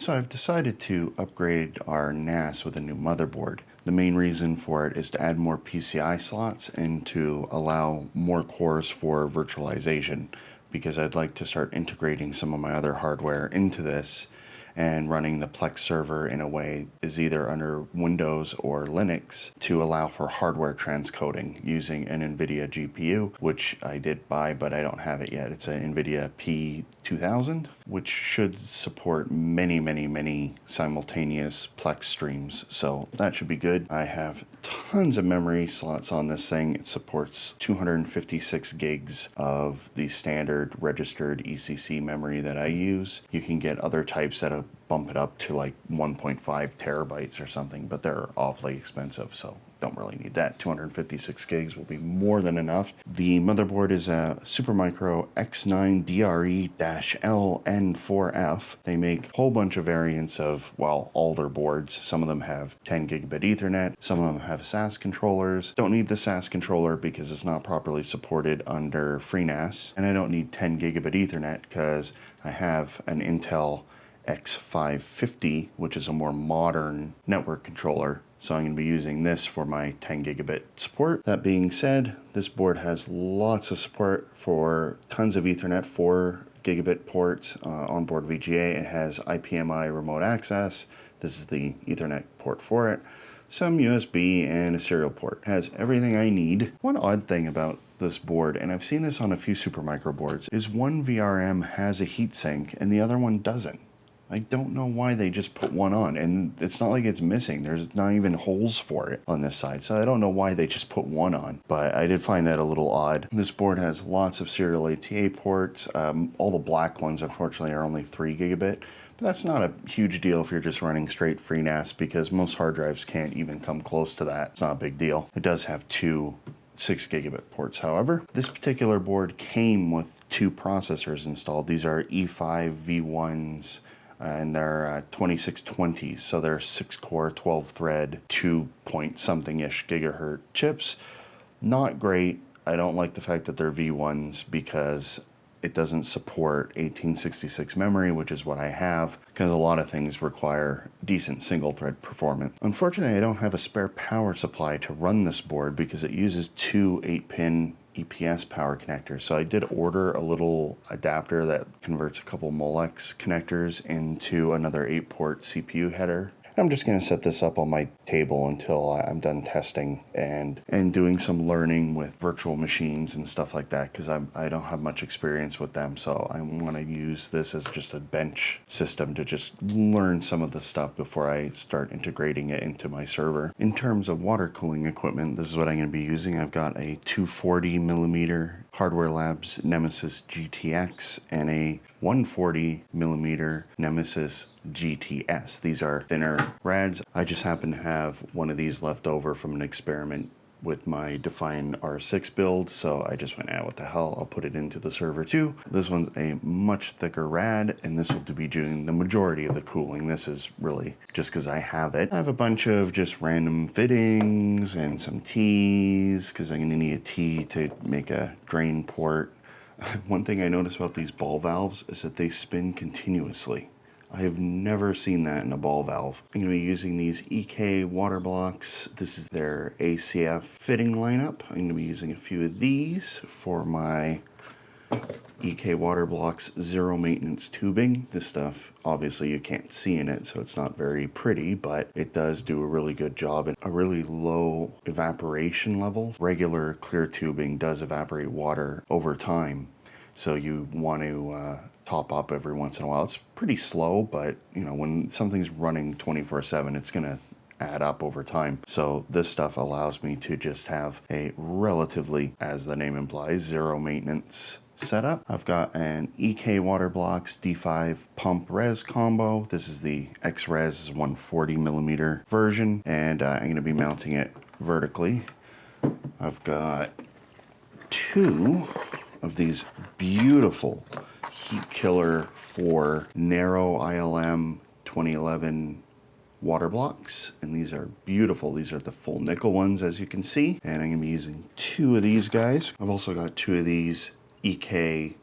So I've decided to upgrade our NAS with a new motherboard. The main reason for it is to add more PCI slots and to allow more cores for virtualization, because I'd like to start integrating some of my other hardware into this and running the Plex server in a way is either under Windows or Linux to allow for hardware transcoding using an NVIDIA GPU, which I did buy, but I don't have it yet. It's an NVIDIA P2000, which should support many simultaneous Plex streams. So that should be good. I have tons of memory slots on this thing. It supports 256 gigs of the standard registered ECC memory that I use. You can get other types that bump it up to like 1.5 terabytes or something, but they're awfully expensive, so don't really need that. 256 gigs will be more than enough. The motherboard is a Supermicro X9DRE-LN4F. They make a whole bunch of variants of, well, all their boards. Some of them have 10 gigabit Ethernet. Some of them have SAS controllers. Don't need the SAS controller because it's not properly supported under FreeNAS. And I don't need 10 gigabit Ethernet because I have an Intel X550, which is a more modern network controller. So I'm going to be using this for my 10 gigabit support. That being said, this board has lots of support for tons of Ethernet, 4 gigabit ports, onboard VGA. It has IPMI remote access. This is the Ethernet port for it. Some USB and a serial port. It has everything I need. One odd thing about this board, and I've seen this on a few Supermicro boards, is one VRM has a heatsink and the other one doesn't. I don't know why they just put one on, and it's not like it's missing. There's not even holes for it on this side, so I don't know why they just put one on, but I did find that a little odd. This board has lots of serial ATA ports. All the black ones, unfortunately, are only 3 gigabit, but that's not a huge deal if you're just running straight FreeNAS, because most hard drives can't even come close to that. It's not a big deal. It does have 2 6 gigabit ports, however. This particular board came with 2 processors installed. These are E5 V1s, and they're 2620s, so they're 6-core, 12-thread, 2-point-something-ish gigahertz chips. Not great. I don't like the fact that they're V1s because it doesn't support 1866 memory, which is what I have, because a lot of things require decent single-thread performance. Unfortunately, I don't have a spare power supply to run this board because it uses 2 8-pin EPS power connectors. So I did order a little adapter that converts a couple Molex connectors into another 8-port CPU header. I'm just going to set this up on my table until I'm done testing and doing some learning with virtual machines and stuff like that, because I don't have much experience with them. So I want to use this as just a bench system to just learn some of the stuff before I start integrating it into my server. In terms of water cooling equipment, this is what I'm going to be using. I've got a 240 millimeter Hardware Labs Nemesis GTX and a 140 millimeter Nemesis GTS. These are thinner rads. I just happen to have one of these left over from an experiment with my Define R6 build, so I just went, what the hell, I'll put it into the server too. This one's a much thicker rad, and this will be doing the majority of the cooling. This is really just because I have it. I have a bunch of just random fittings and some T's, because I'm going to need a T to make a drain port. One thing I noticed about these ball valves is that they spin continuously. I have never seen that in a ball valve. I'm going to be using these EK water blocks. This is their ACF fitting lineup. I'm going to be using a few of these for my EK water blocks zero maintenance tubing. This stuff, obviously you can't see in it, so it's not very pretty, but it does do a really good job and a really low evaporation level. Regular clear tubing does evaporate water over time, so you want to top up every once in a while. It's pretty slow, but you know, when something's running 24/7, it's gonna add up over time. So this stuff allows me to just have a relatively, as the name implies, zero maintenance setup. I've got an EK Water Blocks D5 pump res combo. This is the X-Res 140 millimeter version, and I'm going to be mounting it vertically. I've got 2 of these beautiful Heat Killer 4 narrow ILM 2011 water blocks, and these are beautiful. These are the full nickel ones, as you can see, and I'm going to be using 2 of these guys. I've also got 2 of these EK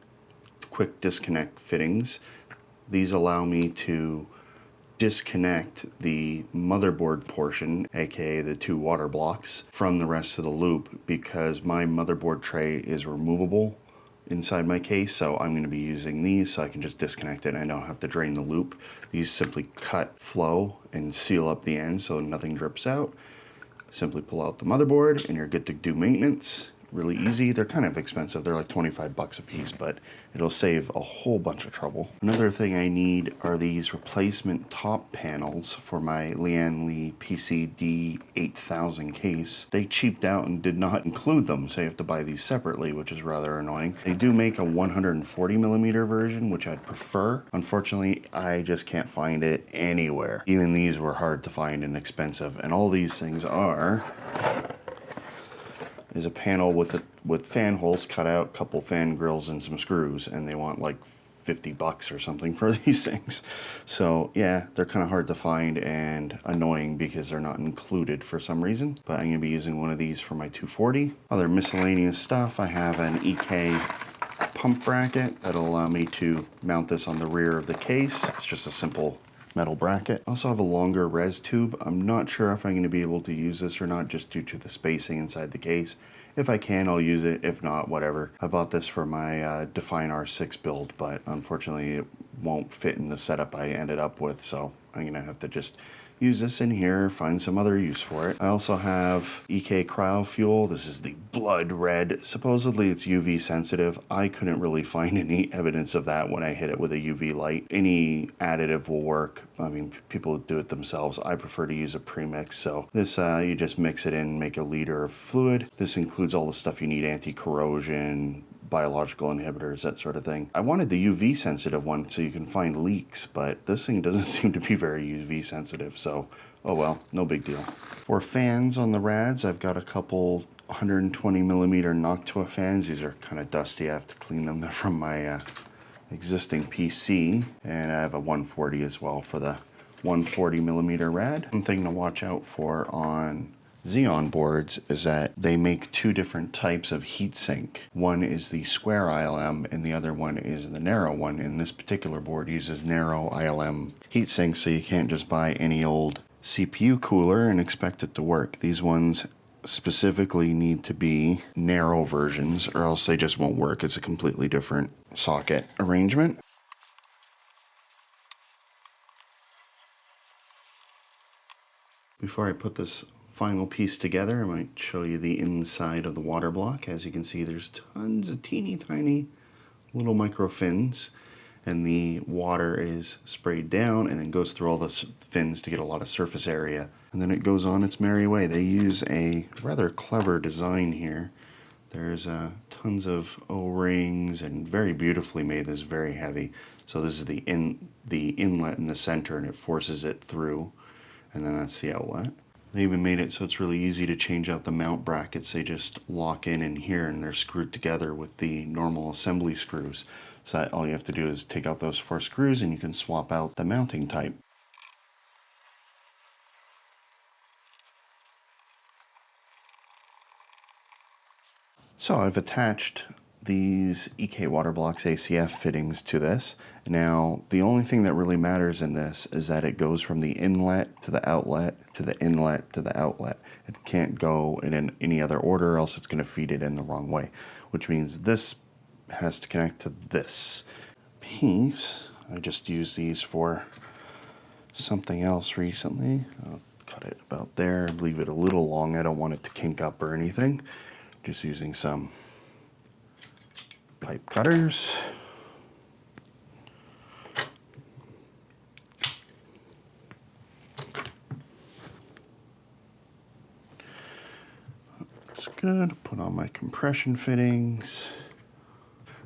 quick disconnect fittings. These allow me to disconnect the motherboard portion, aka the two water blocks, from the rest of the loop because my motherboard tray is removable inside my case, so I'm going to be using these so I can just disconnect it and I don't have to drain the loop. These simply cut flow and seal up the end so nothing drips out. Simply pull out the motherboard and you're good to do maintenance. Really easy. They're kind of expensive. They're like 25 bucks a piece, but it'll save a whole bunch of trouble. Another thing I need are these replacement top panels for my Lian Li PC-D8000 case. They cheaped out and did not include them, so you have to buy these separately, which is rather annoying. They do make a 140mm version, which I'd prefer. Unfortunately, I just can't find it anywhere. Even these were hard to find and expensive, and all these things is a panel with fan holes cut out, couple fan grills and some screws, and they want like 50 bucks or something for these things. So yeah, they're kind of hard to find and annoying because they're not included for some reason, but I'm going to be using one of these for my 240. Other miscellaneous stuff, I have an EK pump bracket that'll allow me to mount this on the rear of the case. It's just a simple metal bracket. I also have a longer res tube. I'm not sure if I'm going to be able to use this or not just due to the spacing inside the case. If I can, I'll use it. If not, whatever. I bought this for my Define R6 build, but unfortunately it won't fit in the setup I ended up with, so I'm going to have to just use this in here, find some other use for it. I also have EK Cryo Fuel. This is the blood red. Supposedly it's UV sensitive. I couldn't really find any evidence of that when I hit it with a UV light. Any additive will work. I mean, people do it themselves. I prefer to use a premix. So this, you just mix it in, make a liter of fluid. This includes all the stuff you need, anti-corrosion, biological inhibitors, that sort of thing. I wanted the UV sensitive one so you can find leaks, but this thing doesn't seem to be very UV sensitive, so oh well, no big deal. For fans on the rads, I've got a couple 120mm Noctua fans. These are kind of dusty. I have to clean them. They're from my existing PC, and I have a 140 as well for the 140mm rad. One thing to watch out for on Xeon boards is that they make two different types of heatsink. One is the square ILM and the other one is the narrow one, and this particular board uses narrow ILM heatsink, so you can't just buy any old CPU cooler and expect it to work. These ones specifically need to be narrow versions or else they just won't work. It's a completely different socket arrangement. Before I put this final piece together, I might show you the inside of the water block. As you can see, there's tons of teeny tiny little micro fins, and the water is sprayed down and then goes through all the fins to get a lot of surface area, and then it goes on its merry way. They use a rather clever design here. There's tons of O-rings and very beautifully made. This is very heavy. So this is the inlet in the center, and it forces it through, and then that's the outlet. They even made it so it's really easy to change out the mount brackets. They just lock in here and they're screwed together with the normal assembly screws. So that all you have to do is take out those 4 screws and you can swap out the mounting type. So I've attached these EK water blocks ACF fittings to this. Now, the only thing that really matters in this is that it goes from the inlet to the outlet to the inlet to the outlet. It can't go in any other order, or else it's going to feed it in the wrong way, which means this has to connect to this piece. I just used these for something else recently. I'll cut it about there, leave it a little long. I don't want it to kink up or anything. Just using some pipe cutters. Looks good. Put on my compression fittings.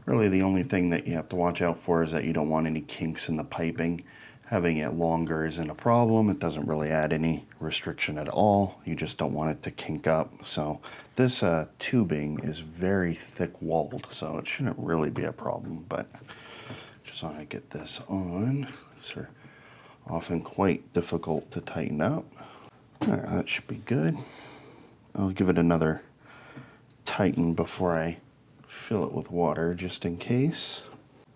Really the only thing that you have to watch out for is that you don't want any kinks in the piping. Having it longer isn't a problem. It doesn't really add any restriction at all. You just don't want it to kink up. So this tubing is very thick walled, so it shouldn't really be a problem, but just want to get this on. These are often quite difficult to tighten up. All right, that should be good. I'll give it another tighten before I fill it with water just in case.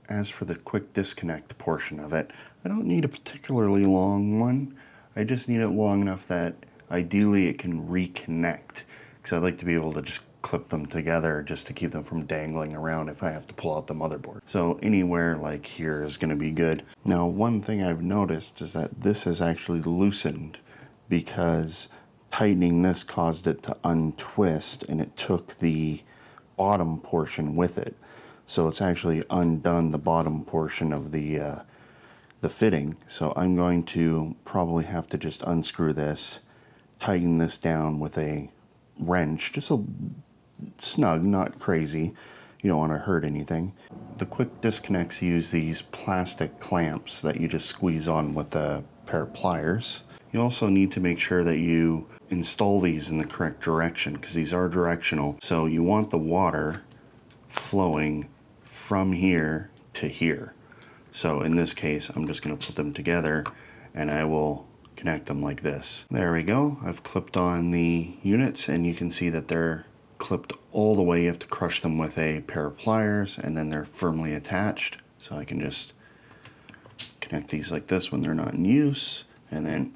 As for the quick disconnect portion of it, I don't need a particularly long one. I just need it long enough that ideally it can reconnect, because I'd like to be able to just clip them together just to keep them from dangling around if I have to pull out the motherboard. So anywhere like here is going to be good. Now, one thing I've noticed is that this has actually loosened because tightening this caused it to untwist, and it took the bottom portion with it. So it's actually undone the bottom portion of the fitting. So I'm going to probably have to just unscrew this, tighten this down with a wrench, just a snug, not crazy. You don't want to hurt anything. The quick disconnects use these plastic clamps that you just squeeze on with a pair of pliers. You also need to make sure that you install these in the correct direction, because these are directional. So you want the water flowing from here to here. So in this case, I'm just going to put them together and I will connect them like this. There we go. I've clipped on the units, and you can see that they're clipped all the way. You have to crush them with a pair of pliers, and then they're firmly attached. So I can just connect these like this when they're not in use, and then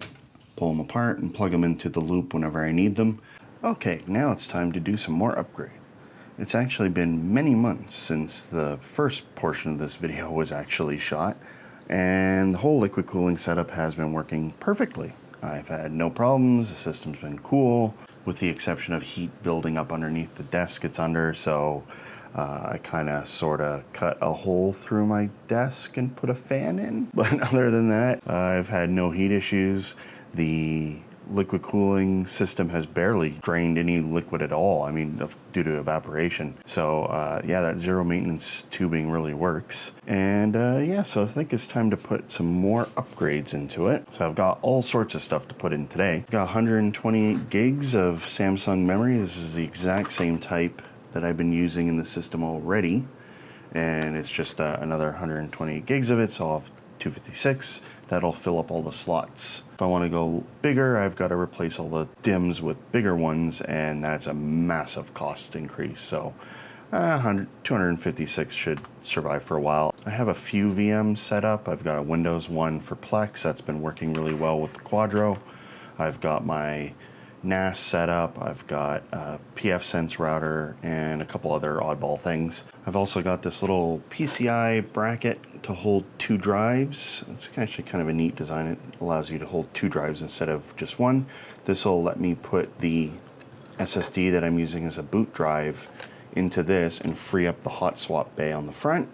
pull them apart and plug them into the loop whenever I need them. Okay, now it's time to do some more upgrade. It's actually been many months since the first portion of this video was actually shot, and the whole liquid cooling setup has been working perfectly. I've had no problems, the system's been cool, with the exception of heat building up underneath the desk it's under, so I kind of sort of cut a hole through my desk and put a fan in. But other than that, I've had no heat issues. The liquid cooling system has barely drained any liquid at all, I mean, due to evaporation. So yeah, that zero maintenance tubing really works. And yeah, so I think it's time to put some more upgrades into it. So I've got all sorts of stuff to put in today. I've got 128 gigs of Samsung memory. This is the exact same type that I've been using in the system already. And it's just another 128 gigs of it, so I'll have 256. That'll fill up all the slots. If I want to go bigger, I've got to replace all the DIMMs with bigger ones, and that's a massive cost increase. So 256 should survive for a while. I have a few VMs set up. I've got a Windows one for Plex that's been working really well with the Quadro. I've got my NAS set up. I've got a Pfsense router and a couple other oddball things. I've also got this little PCI bracket to hold 2 drives. It's actually kind of a neat design. It allows you to hold 2 drives instead of just one. This will let me put the SSD that I'm using as a boot drive into this and free up the hot swap bay on the front.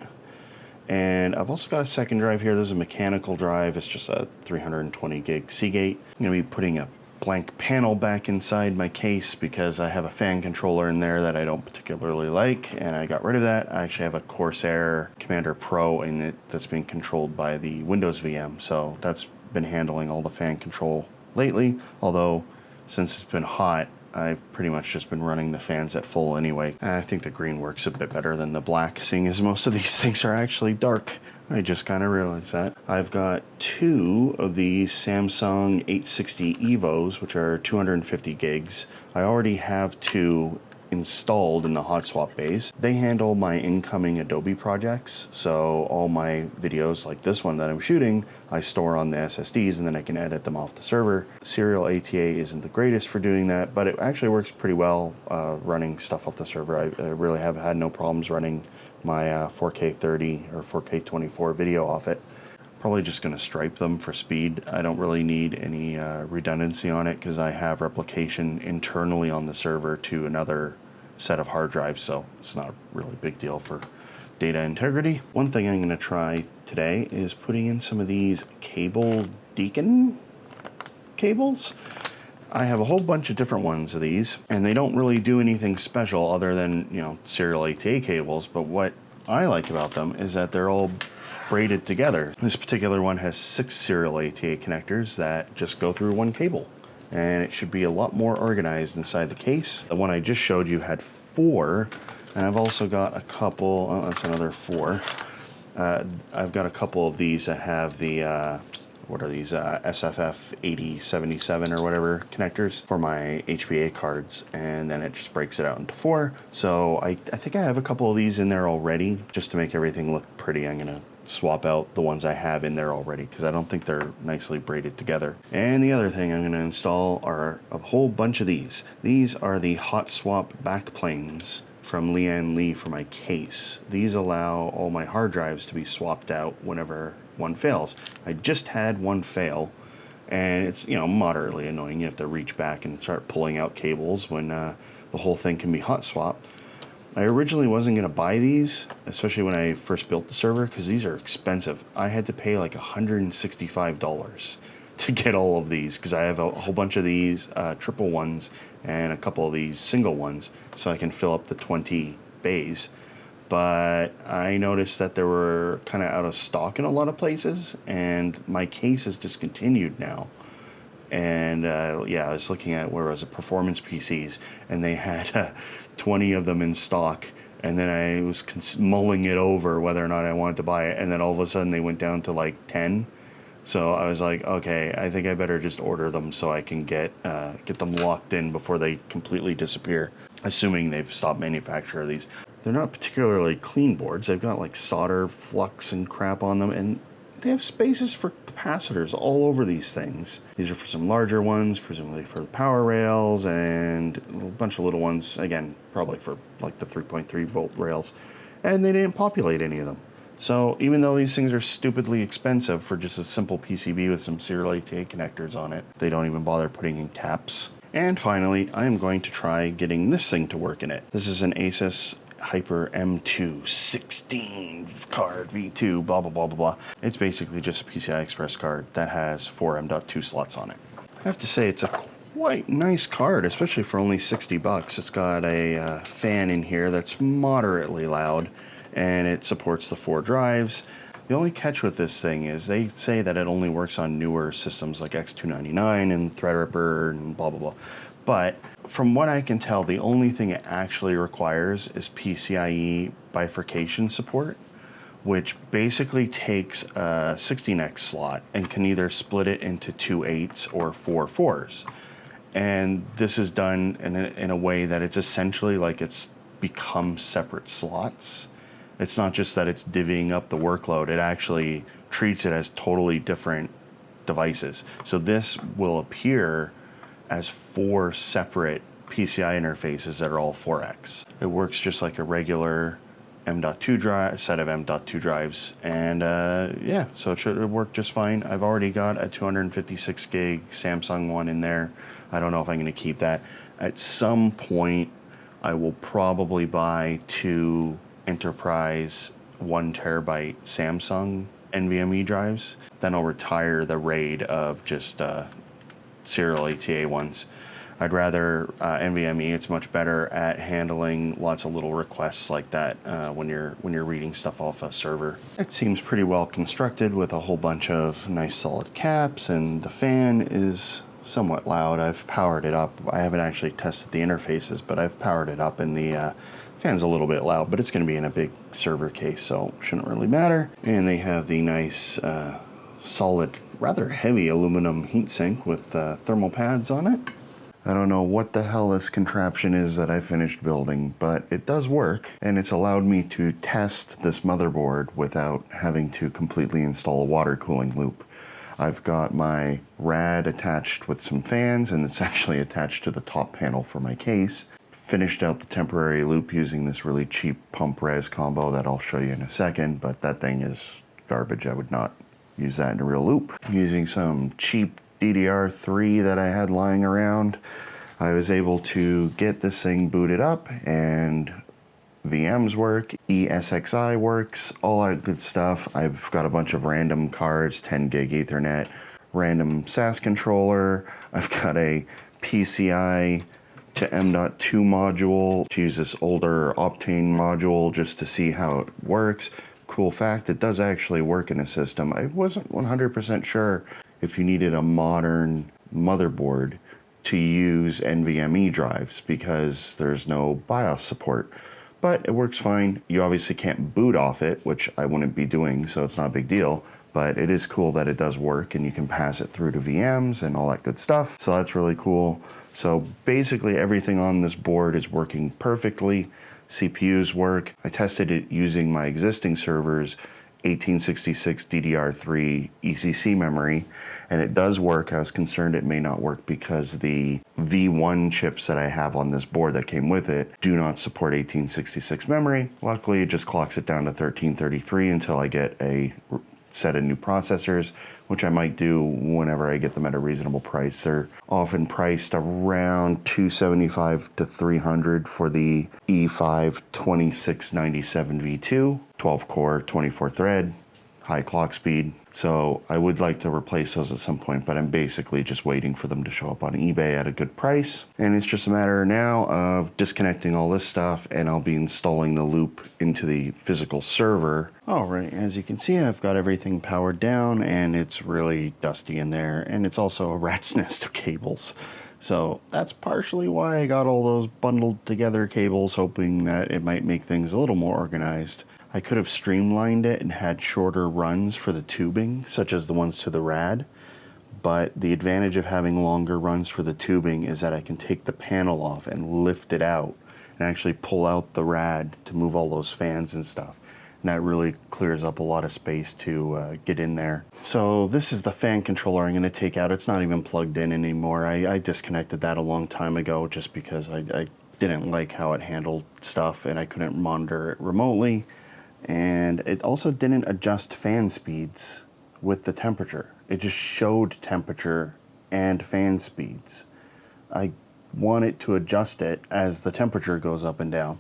And I've also got a second drive here. There's a mechanical drive. It's just a 320 gig Seagate. I'm going to be putting a blank panel back inside my case because I have a fan controller in there that I don't particularly like, and I got rid of that. I actually have a Corsair Commander Pro in it that's being controlled by the Windows VM, so that's been handling all the fan control lately, although since it's been hot, I've pretty much just been running the fans at full anyway. I think the green works a bit better than the black, seeing as most of these things are actually dark. I just kind of realized that. I've got 2 of these Samsung 860 EVOs, which are 250 gigs. I already have 2 installed in the hot swap bays. They handle my incoming Adobe projects, so all my videos like this one that I'm shooting, I store on the SSDs and then I can edit them off the server. Serial ATA isn't the greatest for doing that, but it actually works pretty well running stuff off the server. I really have had no problems running my 4K 30 or 4K 24 video off it. Probably just going to stripe them for speed. I don't really need any redundancy on it because I have replication internally on the server to another set of hard drives, so it's not a really big deal for data integrity. One thing I'm going to try today is putting in some of these cable Deacon cables. I have a whole bunch of different ones of these, and they don't really do anything special other than, you know, serial ATA cables, but what I like about them is that they're all braided together. This particular one has 6 serial ATA connectors that just go through one cable, and it should be a lot more organized inside the case. The one I just showed you had 4, and I've also got a couple, oh, that's another 4. I've got a couple of these that have the what are these, SFF 8077 or whatever connectors for my HBA cards, and then it just breaks it out into 4. So I think I have a couple of these in there already, just to make everything look pretty. I'm gonna swap out the ones I have in there already because I don't think they're nicely braided together. And the other thing I'm going to install are a whole bunch of these. These are the hot swap backplanes from Lian Li for my case. These allow all my hard drives to be swapped out whenever one fails. I just had one fail, and it's, you know, moderately annoying. You have to reach back and start pulling out cables when the whole thing can be hot swapped. I originally wasn't going to buy these, especially when I first built the server, because these are expensive. I had to pay like $165 to get all of these, because I have a whole bunch of these triple ones and a couple of these single ones, so I can fill up the 20 bays. But I noticed that they were kind of out of stock in a lot of places, and my case is discontinued now. And yeah, I was looking at where it was performance PCs, and they had 20 of them in stock, and then I was mulling it over whether or not I wanted to buy it, and then all of a sudden they went down to like 10. So I was like, okay, I think I better just order them so I can get them locked in before they completely disappear, assuming they've stopped manufacture of these. They're not particularly clean boards. They've got like solder flux and crap on them, and they have spaces for capacitors all over these things. These are for some larger ones, presumably for the power rails, and a bunch of little ones, again, probably for like the 3.3 volt rails. And they didn't populate any of them. So even though these things are stupidly expensive for just a simple PCB with some serial ATA connectors on it, they don't even bother putting in taps. And finally, I am going to try getting this thing to work in it. This is an Asus Hyper M2 16 card V2 blah blah blah blah blah. It's basically just a PCI Express card that has 4 M.2 slots on it. I have to say it's a quite nice card, especially for only $60. It's got a fan in here that's moderately loud, and it supports the 4 drives. The only catch with this thing is they say that it only works on newer systems like X299 and Threadripper and blah blah blah. But from what I can tell, the only thing it actually requires is PCIe bifurcation support, which basically takes a 16X slot and can either split it into 2 8s or 4 4s. And this is done in a way that it's essentially like it's become separate slots. It's not just that it's divvying up the workload, it actually treats it as totally different devices. So this will appear as 4 separate PCI interfaces that are all 4X. It works just like a regular M.2 drive, set of M.2 drives, and yeah, so it should work just fine. I've already got a 256 gig Samsung one in there. I don't know if I'm going to keep that. At some point, I will probably buy 2 enterprise 1 terabyte Samsung NVMe drives. Then I'll retire the RAID of just serial ATA ones. I'd rather NVMe. It's much better at handling lots of little requests like that when you're reading stuff off a server. It seems pretty well constructed with a whole bunch of nice solid caps, and the fan is somewhat loud. I've powered it up. I haven't actually tested the interfaces, but I've powered it up, and the fan's a little bit loud, but it's going to be in a big server case, so shouldn't really matter. And they have the nice solid, rather heavy aluminum heatsink with thermal pads on it. I don't know what the hell this contraption is that I finished building, but it does work, and it's allowed me to test this motherboard without having to completely install a water cooling loop. I've got my rad attached with some fans, and it's actually attached to the top panel for my case. Finished out the temporary loop using this really cheap pump res combo that I'll show you in a second, but that thing is garbage. I would not use that in a real loop. Using some cheap DDR3 that I had lying around, I was able to get this thing booted up, and VMs work, ESXi works, all that good stuff. I've got a bunch of random cards, 10 gig Ethernet, random SAS controller. I've got a PCI to M.2 module, to use this older Optane module just to see how it works. Cool fact, it does actually work in a system. I wasn't 100% sure if you needed a modern motherboard to use NVMe drives because there's no BIOS support, but it works fine. You obviously can't boot off it, which I wouldn't be doing, so it's not a big deal, but it is cool that it does work and you can pass it through to VMs and all that good stuff. So that's really cool. So basically everything on this board is working perfectly. CPUs work. I tested it using my existing server's 1866 DDR3 ECC memory, and it does work. I was concerned it may not work because the V1 chips that I have on this board that came with it do not support 1866 memory. Luckily, it just clocks it down to 1333 until I get a set of new processors, which I might do whenever I get them at a reasonable price. They're often priced around $275 to $300 for the E5-2697v2, 12 core, 24 thread, high clock speed. So I would like to replace those at some point, but I'm basically just waiting for them to show up on eBay at a good price. And it's just a matter now of disconnecting all this stuff, and I'll be installing the loop into the physical server. All right, as you can see, I've got everything powered down, and it's really dusty in there, and it's also a rat's nest of cables. So that's partially why I got all those bundled together cables, hoping that it might make things a little more organized. I could have streamlined it and had shorter runs for the tubing, such as the ones to the rad, but the advantage of having longer runs for the tubing is that I can take the panel off and lift it out and actually pull out the rad to move all those fans and stuff. And that really clears up a lot of space to get in there. So this is the fan controller I'm going to take out. It's not even plugged in anymore. I disconnected that a long time ago just because I didn't like how it handled stuff and I couldn't monitor it remotely. And it also didn't adjust fan speeds with the temperature. It just showed temperature and fan speeds. I want it to adjust it as the temperature goes up and down.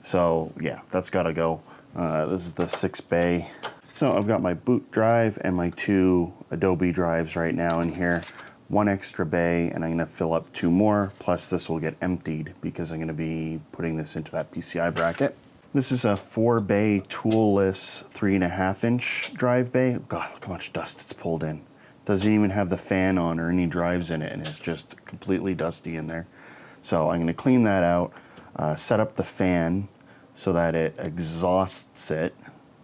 So yeah, that's gotta go. This is the 6 bay. So I've got my boot drive and my 2 Adobe drives right now in here. 1 extra bay, and I'm gonna fill up 2 more, plus this will get emptied because I'm gonna be putting this into that PCI bracket. This is a 4 bay toolless 3.5 inch drive bay. God, look how much dust it's pulled in. Doesn't even have the fan on or any drives in it, and it's just completely dusty in there. So I'm gonna clean that out, set up the fan so that it exhausts it,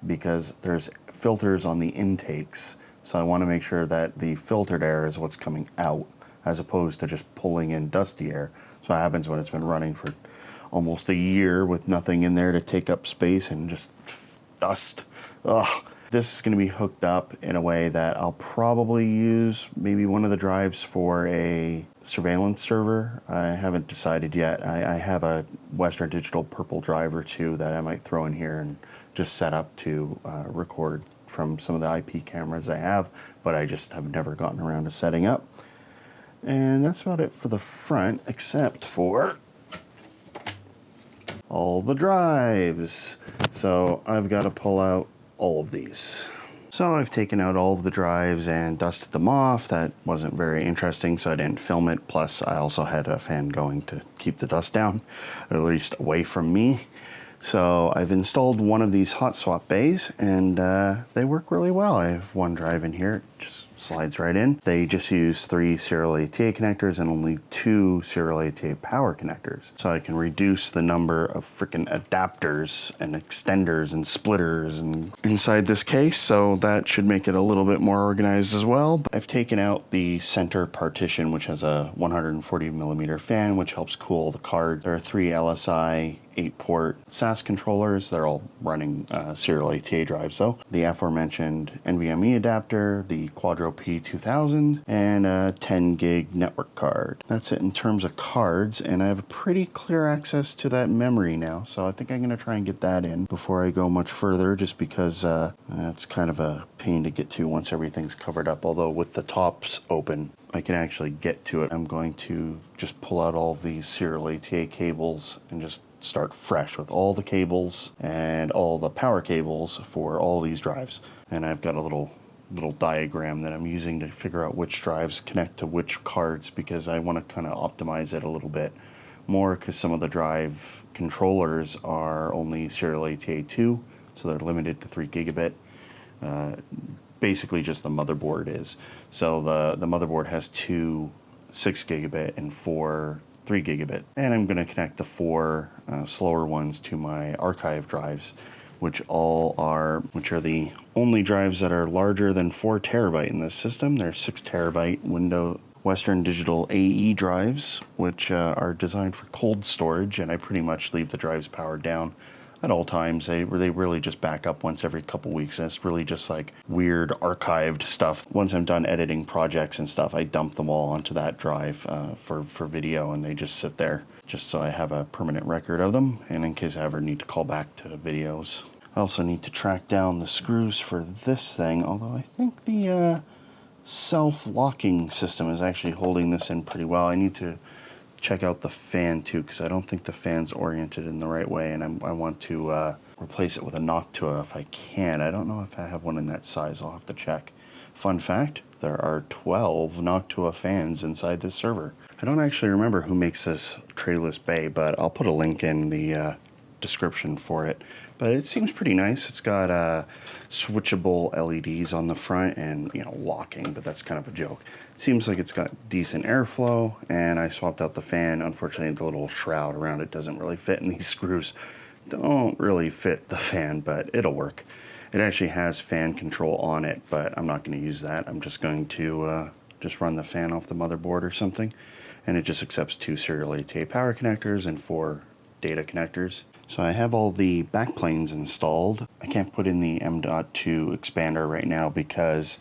because there's filters on the intakes. So I wanna make sure that the filtered air is what's coming out, as opposed to just pulling in dusty air. So what happens when it's been running for almost a year with nothing in there to take up space and just dust. Ugh. This is going to be hooked up in a way that I'll probably use maybe one of the drives for a surveillance server. I haven't decided yet. I have a Western Digital purple drive or 2 that I might throw in here and just set up to record from some of the IP cameras I have, but I just have never gotten around to setting up. And that's about it for the front, except for all the drives. So I've got to pull out all of these. So I've taken out all of the drives and dusted them off. That wasn't very interesting, so I didn't film it. Plus I also had a fan going to keep the dust down, at least away from me. So I've installed one of these hot swap bays, and they work really well. I have 1 drive in here, it just slides right in. They just use 3 serial ATA connectors and only 2 serial ATA power connectors. So I can reduce the number of freaking adapters and extenders and splitters and inside this case, so that should make it a little bit more organized as well. I've taken out the center partition, which has a 140mm fan, which helps cool the card. There are 3 LSI 8-port SAS controllers. They're all running serial ATA drives though. The aforementioned NVMe adapter, the Quadro P2000, and a 10 gig network card. That's it in terms of cards, and I have pretty clear access to that memory now, so I think I'm gonna try and get that in before I go much further, just because it's kind of a pain to get to once everything's covered up, although with the tops open, I can actually get to it. I'm going to just pull out all of these serial ATA cables and just start fresh with all the cables and all the power cables for all these drives. And I've got a little diagram that I'm using to figure out which drives connect to which cards, because I want to kind of optimize it a little bit more, because some of the drive controllers are only serial ATA 2, so they're limited to 3 gigabit. Basically just the motherboard is. So the motherboard has 2 6 gigabit and 4 3 gigabit. And I'm going to connect the 4 slower ones to my archive drives, which are the only drives that are larger than 4 terabyte in this system. They're 6 terabyte Western Digital AE drives, which are designed for cold storage, and I pretty much leave the drives powered down at all times. They really just back up once every couple weeks, and it's really just like weird archived stuff. Once I'm done editing projects and stuff, I dump them all onto that drive for video, and they just sit there just so I have a permanent record of them, and in case I ever need to call back to videos. I also need to track down the screws for this thing, although I think the self-locking system is actually holding this in pretty well. I need to check out the fan too, because I don't think the fan's oriented in the right way, and I want to replace it with a Noctua if I can. I don't know if I have one in that size. I'll have to check. Fun fact, there are 12 Noctua fans inside this server. I don't actually remember who makes this trayless bay, but I'll put a link in the description for it. But it seems pretty nice. It's got switchable LEDs on the front and, locking, but that's kind of a joke. It seems like it's got decent airflow, and I swapped out the fan. Unfortunately, the little shroud around it doesn't really fit, and these screws don't really fit the fan, but it'll work. It actually has fan control on it, but I'm not going to use that. I'm just going to just run the fan off the motherboard or something, and it just accepts 2 serial ATA power connectors and 4 data connectors. So I have all the backplanes installed. I can't put in the M.2 expander right now because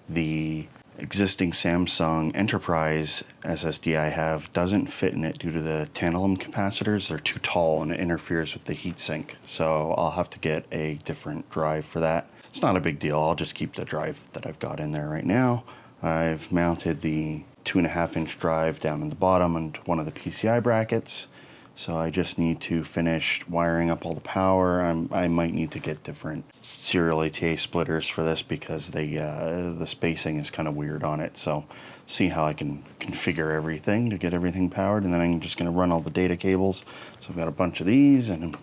the existing Samsung Enterprise SSD I have doesn't fit in it due to the tantalum capacitors. They're too tall and it interferes with the heatsink. So I'll have to get a different drive for that. It's not a big deal. I'll just keep the drive that I've got in there right now. I've mounted the 2.5-inch drive down in the bottom and one of the PCI brackets. So I just need to finish wiring up all the power. I might need to get different serial ATA splitters for this because the spacing is kind of weird on it. So see how I can configure everything to get everything powered, and then I'm just going to run all the data cables. So I've got a bunch of these and I'm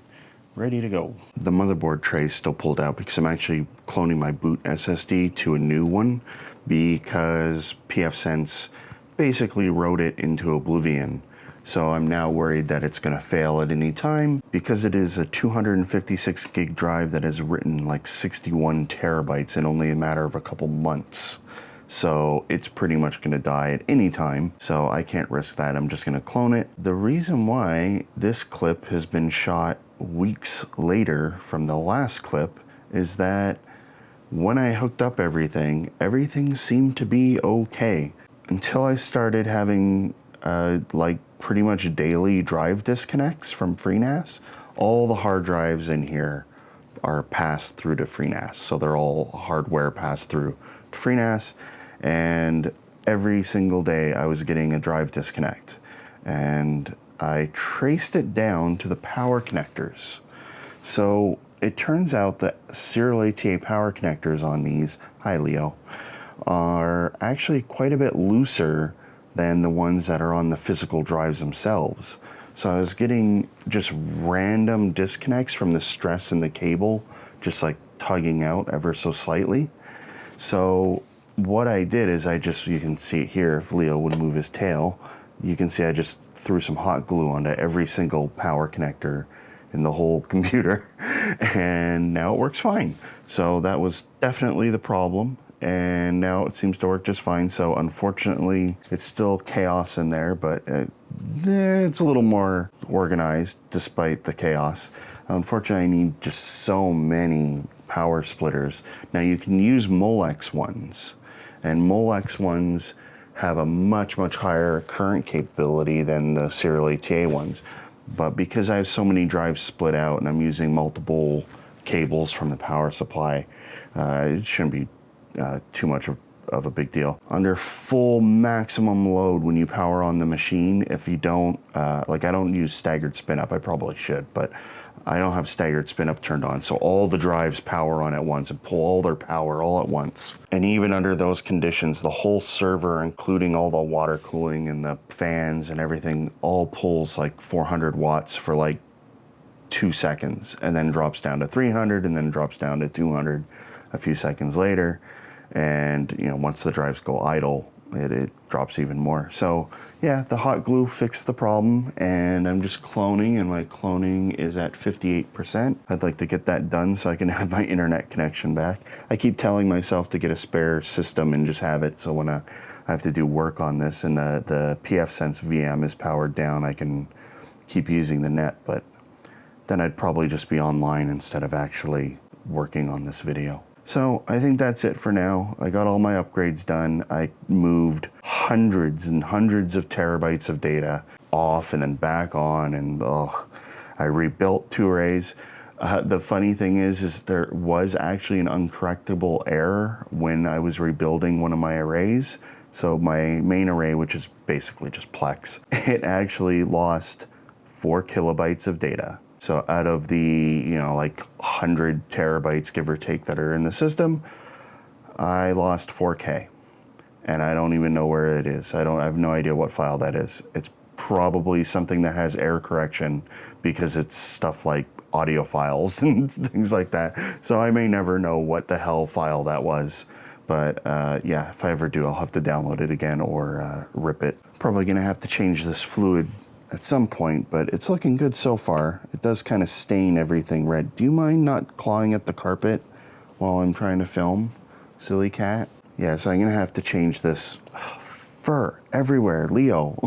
ready to go. The motherboard tray is still pulled out because I'm actually cloning my boot SSD to a new one because Pfsense basically wrote it into oblivion. So I'm now worried that it's going to fail at any time because it is a 256 gig drive that has written like 61 terabytes in only a matter of a couple months. So it's pretty much going to die at any time. So I can't risk that. I'm just going to clone it. The reason why this clip has been shot weeks later from the last clip is that when I hooked up everything seemed to be okay until I started having like pretty much daily drive disconnects from FreeNAS. All the hard drives in here are passed through to FreeNAS, so they're all hardware passed through to FreeNAS, and every single day I was getting a drive disconnect, and I traced it down to the power connectors. So it turns out that serial ATA power connectors on these, hi Leo, are actually quite a bit looser than the ones that are on the physical drives themselves. So I was getting just random disconnects from the stress in the cable, just like tugging out ever so slightly. So what I did is you can see it here, if Leo would move his tail, you can see I just threw some hot glue onto every single power connector in the whole computer, and now it works fine. So that was definitely the problem, and now it seems to work just fine. So unfortunately, it's still chaos in there, but it's a little more organized despite the chaos. Unfortunately, I need just so many power splitters. Now you can use Molex ones, and Molex ones have a much higher current capability than the serial ATA ones. But because I have so many drives split out and I'm using multiple cables from the power supply, it shouldn't be too much of a big deal. Under full maximum load when you power on the machine, if you don't, like I don't use staggered spin up, I probably should, but I don't have staggered spin up turned on. So all the drives power on at once and pull all their power all at once. And even under those conditions, the whole server, including all the water cooling and the fans and everything, all pulls like 400 watts for like 2 seconds and then drops down to 300 and then drops down to 200 a few seconds later. And you know, once the drives go idle, it drops even more. So yeah, the hot glue fixed the problem, and I'm just cloning, and my cloning is at 58%. I'd like to get that done so I can have my internet connection back. I keep telling myself to get a spare system and just have it, so when I have to do work on this and the Pfsense VM is powered down, I can keep using the net, but then I'd probably just be online instead of actually working on this video. So I think that's it for now. I got all my upgrades done. I moved hundreds and hundreds of terabytes of data off and then back on, and I rebuilt 2 arrays. The funny thing is there was actually an uncorrectable error when I was rebuilding one of my arrays. So my main array, which is basically just Plex, it actually lost 4 kilobytes of data. So out of the, like 100 terabytes, give or take, that are in the system, I lost 4K. And I don't even know where it is. I have no idea what file that is. It's probably something that has error correction because it's stuff like audio files and things like that. So I may never know what the hell file that was. But yeah, if I ever do, I'll have to download it again or rip it. Probably gonna have to change this fluid at some point, but it's looking good so far. It does kind of stain everything red. Do you mind not clawing at the carpet while I'm trying to film? Silly cat. Yeah, so I'm gonna have to change this. Fur everywhere, Leo.